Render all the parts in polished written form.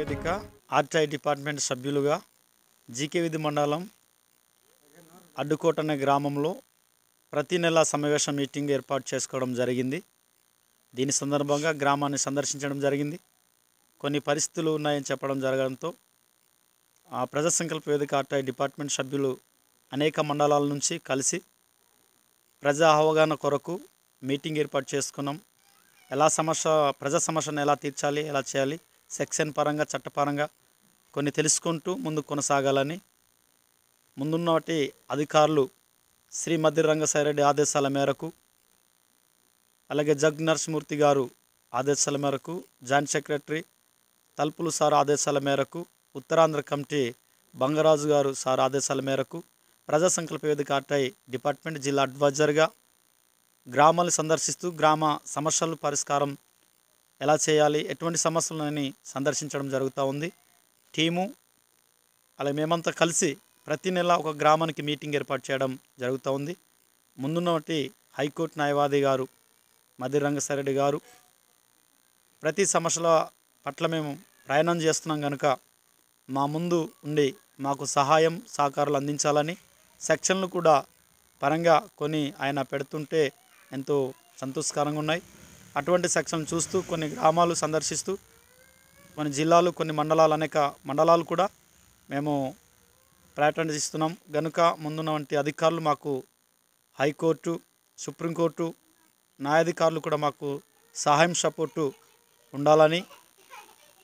వేదిక RTI department సభ్యులుగా GK విధి మండలం అడ్డుకోట అనే గ్రామంలో ప్రతి నెల సమావేశ మీటింగ్ ఏర్పాటు చేసుకోవడం జరిగింది. దీని సందర్భంగా గ్రామాన్ని సందర్శించడం జరిగింది. కొన్ని పరిస్థితులు ఉన్నాయని చెప్పడం జరగడంతో ప్రజా సంకల్ప వేదిక ఆర్టీఐ డిపార్ట్మెంట్ సభ్యులు అనేక మండలాల నుంచి కలిసి ప్రజా అవగాహన కొరకు మీటింగ్ ఏర్పాటు చేసుకున్నాం. ప్రజా సమస్యను ఎలా తీర్చాలి, ఎలా చేయాలి, సెక్షన్ పరంగా చట్టపరంగా కొన్ని తెలుసుకుంటూ ముందు కొనసాగాలని ముందున్నటి అధికారులు శ్రీ మద్ది రంగసాయిరెడ్డి ఆదేశాల మేరకు, అలాగే జగ్ నరసింహమూర్తి గారు ఆదేశాల మేరకు, జాయింట్ సెక్రటరీ తలుపులు సార్ ఆదేశాల మేరకు, ఉత్తరాంధ్ర కమిటీ బంగరాజు గారు సార్ ఆదేశాల మేరకు ప్రజా సంకల్ప వేదిక ఆర్టీఐ డిపార్ట్మెంట్ జిల్లా అడ్వైజర్గా గ్రామాలు సందర్శిస్తూ గ్రామ సమస్యలు పరిష్కారం ఎలా చేయాలి, ఎటువంటి సమస్యలని సందర్శించడం జరుగుతూ ఉంది. టీము అలా మేమంతా కలిసి ప్రతి నెల ఒక గ్రామానికి మీటింగ్ ఏర్పాటు చేయడం జరుగుతూ ఉంది. ముందున్నటి హైకోర్టు న్యాయవాది గారు మద్ది రంగసాయిరెడ్డి గారు ప్రతి సమస్యల పట్ల మేము ప్రయాణం చేస్తున్నాం కనుక మా ముందు ఉండి మాకు సహాయం సహకారాలు అందించాలని, సెక్షన్లు కూడా పరంగా కొన్ని ఆయన పెడుతుంటే ఎంతో సంతోషకరంగా ఉన్నాయి. అటువంటి సెక్షన్ చూస్తూ కొన్ని గ్రామాలు సందర్శిస్తూ కొన్ని జిల్లాలు, కొన్ని మండలాలు, అనేక మండలాలు కూడా మేము పర్యటిస్తున్నాం కనుక ముందున్నటువంటి అధికారులు మాకు హైకోర్టు, సుప్రీంకోర్టు న్యాయాధికారులు కూడా మాకు సహాయం సపోర్టు ఉండాలని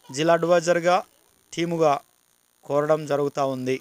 జిల్లా అడ్వైజర్గా టీముగా కోరడం జరుగుతూ ఉంది.